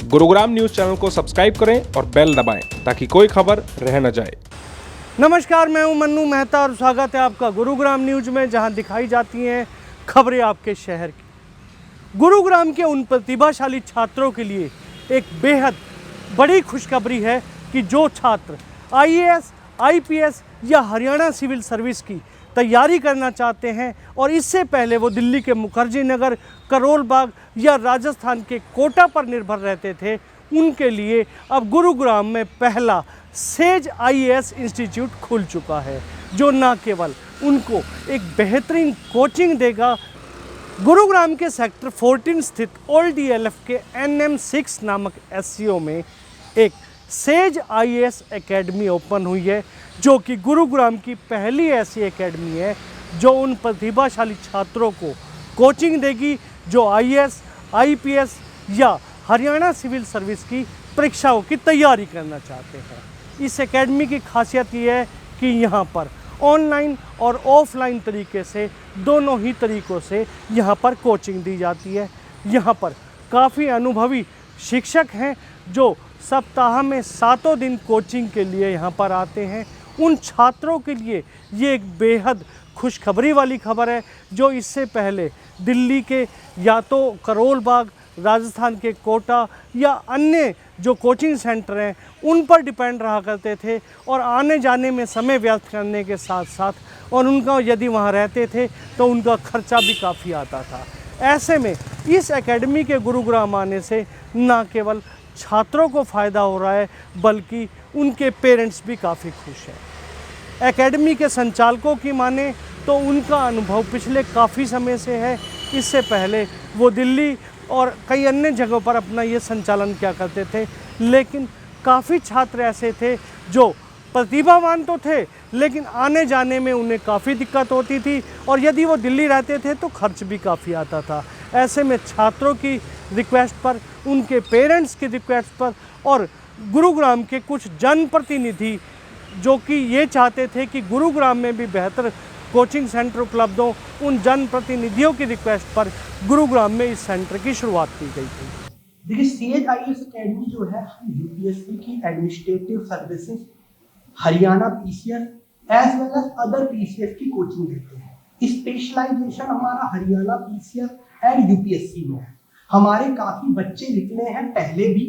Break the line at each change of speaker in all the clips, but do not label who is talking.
Gurugram news channel को subscribe करें और बेल दबाएं ताकि कोई खबर रह न जाए।
नमस्कार, मैं हूं मन्नू मेहता और स्वागत है आपका गुरुग्राम न्यूज में, जहां दिखाई जाती हैं खबरें आपके शहर की। गुरुग्राम के उन प्रतिभाशाली छात्रों के लिए एक बेहद बड़ी खुशखबरी है कि जो छात्र आईएएस, आईपीएस या हरियाणा सिविल सर्विस की तैयारी करना चाहते हैं और इससे पहले वो दिल्ली के मुखर्जी नगर, करोल बाग या राजस्थान के कोटा पर निर्भर रहते थे, उनके लिए अब गुरुग्राम में पहला सेज आईएएस इंस्टीट्यूट खुल चुका है, जो न केवल उनको एक बेहतरीन कोचिंग देगा। गुरुग्राम के सेक्टर 14 स्थित ओल्ड डीएलएफ के NM6 नामक SCO में एक सेज आईएएस एकेडमी ओपन हुई है, जो कि गुरुग्राम की पहली ऐसी एकेडमी है जो उन प्रतिभाशाली छात्रों को कोचिंग देगी जो आईएएस, आईपीएस या हरियाणा सिविल सर्विस की परीक्षाओं की तैयारी करना चाहते हैं। इस एकेडमी की खासियत ये है कि यहाँ पर ऑनलाइन और ऑफलाइन तरीके से, दोनों ही तरीक़ों से यहाँ पर कोचिंग दी जाती है। यहाँ पर काफ़ी अनुभवी शिक्षक हैं जो सप्ताह में 7 दिन कोचिंग के लिए यहाँ पर आते हैं। उन छात्रों के लिए ये एक बेहद खुशखबरी वाली खबर है जो इससे पहले दिल्ली के या तो करोल बाग, राजस्थान के कोटा या अन्य जो कोचिंग सेंटर हैं उन पर डिपेंड रहा करते थे और आने जाने में समय व्यर्थ करने के साथ साथ और उनका यदि वहाँ रहते थे तो उनका खर्चा भी काफ़ी आता था। ऐसे में इस एकेडमी के गुरुग्राम आने से न केवल छात्रों को फ़ायदा हो रहा है बल्कि उनके पेरेंट्स भी काफ़ी खुश हैं। एकेडमी के संचालकों की माने तो उनका अनुभव पिछले काफ़ी समय से है। इससे पहले वो दिल्ली और कई अन्य जगहों पर अपना ये संचालन किया करते थे, लेकिन काफ़ी छात्र ऐसे थे जो प्रतिभावान तो थे लेकिन आने जाने में उन्हें काफ़ी दिक्कत होती थी और यदि वो दिल्ली रहते थे तो खर्च भी काफ़ी आता था। ऐसे में छात्रों की रिक्वेस्ट पर, उनके पेरेंट्स की रिक्वेस्ट पर और गुरुग्राम के कुछ जनप्रतिनिधि जो कि ये चाहते थे कि गुरुग्राम में भी बेहतर कोचिंग सेंटर उपलब्ध हो, उन जनप्रतिनिधियों की रिक्वेस्ट पर गुरुग्राम में इस सेंटर की शुरुआत की गई थी।
देखिए, सेज आईएएस एकेडमी जो है यूपीएससी की administrative services, Haryana PCS as well as other PCS की कोचिंग देते हैं। स्पेशलाइजेशन हमारा हरियाणा पीसीएस एंड यूपीएससी में है। हमारे काफी बच्चे निकले हैं पहले भी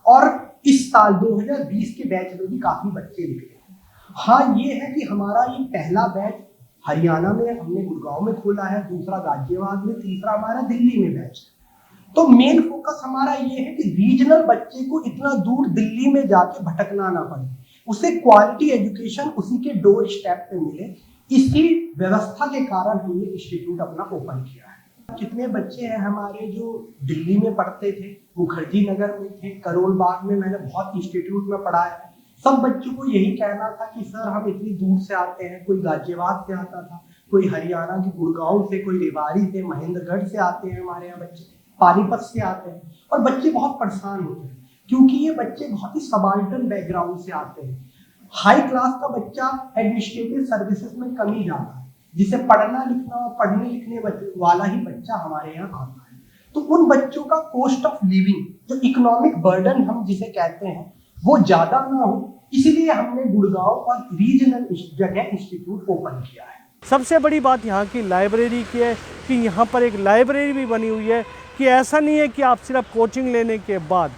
और इस साल 2020 के बैच में भी काफी बच्चे निकले हैं। हाँ, ये है कि हमारा ये पहला बैच हरियाणा में हमने गुड़गांव में खोला है, दूसरा गाजियाबाद में, तीसरा हमारा दिल्ली में बैच है। तो मेन फोकस हमारा ये है कि रीजनल बच्चे को इतना दूर दिल्ली में जाके भटकना ना पड़े, उसे क्वालिटी एजुकेशन उसी के डोर स्टेप पे मिले। इसी व्यवस्था के कारण हमने इंस्टीट्यूट अपना ओपन किया है। कितने बच्चे हैं हमारे जो दिल्ली में पढ़ते थे, मुखर्जी नगर में थे, करोल बाग में, मैंने बहुत इंस्टीट्यूट में पढ़ा है। सब बच्चों को यही कहना था कि सर हम इतनी दूर से आते हैं। कोई गाजियाबाद से आता था, कोई हरियाणा के गुड़गांव से, कोई रेवाड़ी से, महेंद्रगढ़ से आते हैं हमारे यहाँ बच्चे, पानीपत से आते हैं और बच्चे बहुत परेशान होते हैं क्योंकि ये बच्चे बहुत ही सबाल्टर्न बैकग्राउंड से आते हैं। हाई क्लास का बच्चा एडमिनिस्ट्रेटिव सर्विसेज में कम ही जाता है, जिसे पढ़ने लिखने वाला ही बच्चा हमारे यहाँ आता है। तो उन बच्चों का कॉस्ट ऑफ लिविंग, जो इकोनॉमिक बर्डन हम जिसे कहते हैं, वो ज्यादा ना हो, इसीलिए हमने गुड़गांव और रीजनल जगह इंस्टीट्यूट ओपन किया है।
सबसे बड़ी बात यहाँ की लाइब्रेरी की है कि यहाँ पर एक लाइब्रेरी भी बनी हुई है कि ऐसा नहीं है कि आप सिर्फ कोचिंग लेने के बाद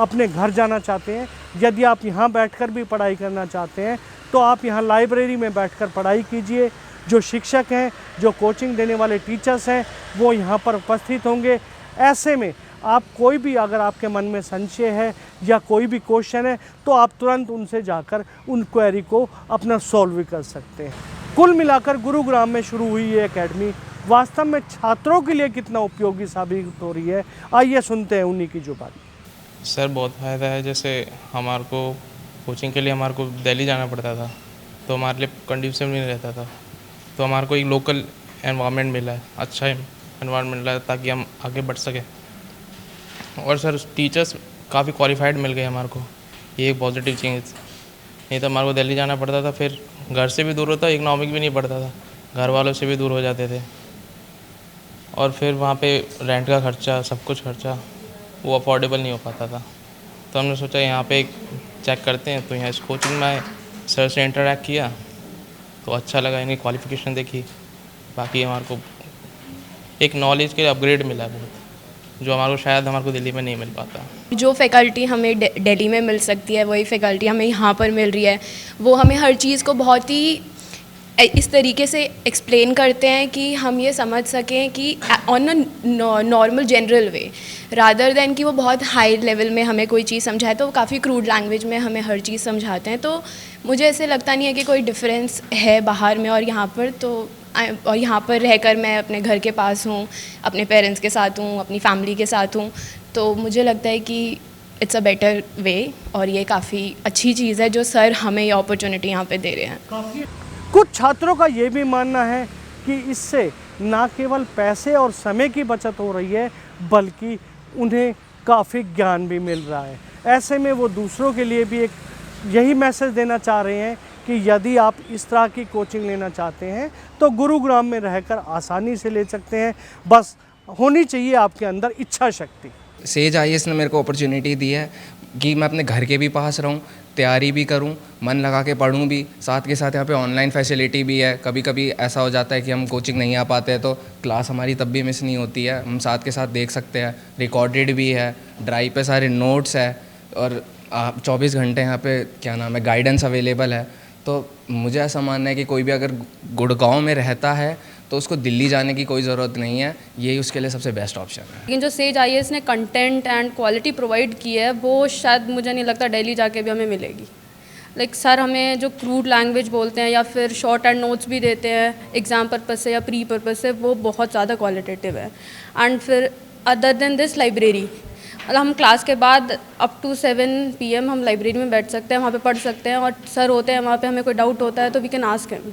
अपने घर जाना चाहते हैं। यदि आप यहाँ बैठकर भी पढ़ाई करना चाहते हैं तो आप यहाँ लाइब्रेरी में बैठकर पढ़ाई कीजिए। जो शिक्षक हैं, जो कोचिंग देने वाले टीचर्स हैं, वो यहाँ पर उपस्थित होंगे। ऐसे में आप कोई भी अगर आपके मन में संशय है या कोई भी क्वेश्चन है तो आप तुरंत उनसे जाकर उन क्वेरी को अपना सॉल्व भी कर सकते हैं। कुल मिलाकर गुरुग्राम में शुरू हुई ये एकेडमी वास्तव में छात्रों के लिए कितना उपयोगी साबित हो रही है, आइए सुनते हैं उन्हीं की जुबानी।
सर बहुत फ़ायदा है। जैसे हमारे को कोचिंग के लिए हमारे को दिल्ली जाना पड़ता था तो हमारे लिए कंडीशन नहीं रहता था, तो हमारे को एक लोकल एनवायरनमेंट मिला है, अच्छा एनवायरनमेंट मिला है ताकि हम आगे बढ़ सकें। और सर टीचर्स काफ़ी क्वालिफाइड मिल गए हमारे को, ये एक पॉजिटिव चीज़। नहीं तो हमारे को दिल्ली जाना पड़ता था, फिर घर से भी दूर होता, इकोनॉमिक भी नहीं पड़ता था, घर वालों से भी दूर हो जाते थे और फिर वहाँ पे रेंट का खर्चा, सब कुछ खर्चा वो अफोर्डेबल नहीं हो पाता था। तो हमने सोचा यहाँ पे चेक करते हैं। तो यहाँ इस कोचिंग में आए, सर से इंटरेक्ट किया तो अच्छा लगा, इनकी क्वालिफ़िकेशन देखी। बाकी हमारे को एक नॉलेज के अपग्रेड मिला है बहुत, जो हमारे को शायद हमारे को दिल्ली में नहीं मिल पाता।
जो फैकल्टी हमें दिल्ली में मिल सकती है वही फैकल्टी हमें यहाँ पर मिल रही है। वो हमें हर चीज़ को बहुत ही इस तरीके से एक्सप्लेन करते हैं कि हम ये समझ सकें कि on a normal general way, rather than कि वो बहुत हाई लेवल में हमें कोई चीज़ समझाए। तो वो काफ़ी क्रूड लैंग्वेज में हमें हर चीज़ समझाते हैं। तो मुझे ऐसे लगता नहीं है कि कोई डिफरेंस है बाहर में और यहाँ पर। तो और यहाँ पर रहकर मैं अपने घर के पास हूँ, अपने पेरेंट्स के साथ हूँ, अपनी फैमिली के साथ हूँ। तो मुझे लगता है कि इट्स अ बेटर वे और ये काफ़ी अच्छी चीज़ है जो सर हमें ये अपॉर्चुनिटी यहाँ पे दे रहे हैं।
कुछ छात्रों का ये भी मानना है कि इससे ना केवल पैसे और समय की बचत हो रही है बल्कि उन्हें काफ़ी ज्ञान भी मिल रहा है। ऐसे में वो दूसरों के लिए भी एक यही मैसेज देना चाह रहे हैं कि यदि आप इस तरह की कोचिंग लेना चाहते हैं तो गुरुग्राम में रहकर आसानी से ले सकते हैं। बस होनी चाहिए आपके अंदर इच्छा शक्ति।
सेज IAS ने मेरे को अपॉर्चुनिटी दी है कि मैं अपने घर के भी पास रहूं, तैयारी भी करूं, मन लगा के पढूं भी, साथ के साथ यहाँ पे ऑनलाइन फैसिलिटी भी है। कभी कभी ऐसा हो जाता है कि हम कोचिंग नहीं आ पाते हैं तो क्लास हमारी तब भी मिस नहीं होती है, हम साथ के साथ देख सकते हैं। रिकॉर्डेड भी है, ड्राइव पे सारे नोट्स है और 24 घंटे यहाँ पे क्या नाम है गाइडेंस अवेलेबल है। तो मुझे ऐसा मानना है कि कोई भी अगर गुड़गांव में रहता है तो उसको दिल्ली जाने की कोई ज़रूरत नहीं है, यही उसके लिए सबसे बेस्ट ऑप्शन है।
लेकिन जो सेज IAS ने कंटेंट एंड क्वालिटी प्रोवाइड की है वो शायद मुझे नहीं लगता दिल्ली जाके भी हमें मिलेगी। लाइक सर हमें जो क्रूड लैंग्वेज बोलते हैं या फिर शॉर्ट एंड नोट्स भी देते हैं एग्ज़ाम पर्पज़ से या प्री पर्पज़ से, वो बहुत ज़्यादा क्वालिटेटिव है। एंड फिर अदर देन दिस लाइब्रेरी, मतलब हम क्लास के बाद अप टू 7 PM हम लाइब्रेरी में बैठ सकते हैं, वहाँ पे पढ़ सकते हैं और सर होते हैं वहाँ पे, हमें कोई डाउट होता है तो we can ask him.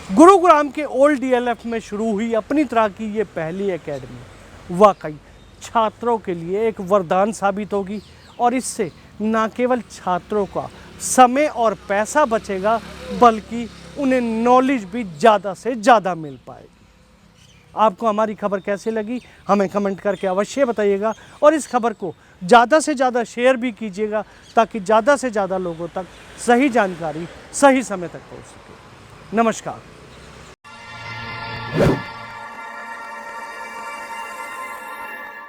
Gurugram के ओल्ड DLF में शुरू हुई अपनी तरह की ये पहली एकेडमी वाकई छात्रों के लिए एक वरदान साबित होगी और इससे न केवल छात्रों का समय और पैसा बचेगा बल्कि उन्हें नॉलेज भी ज़्यादा से ज़्यादा मिल पाएगी। आपको हमारी खबर कैसे लगी हमें कमेंट करके अवश्य बताइएगा और इस खबर को ज़्यादा से ज़्यादा शेयर भी कीजिएगा ताकि ज़्यादा से ज़्यादा लोगों तक सही जानकारी सही समय तक पहुँच सके। नमस्कार।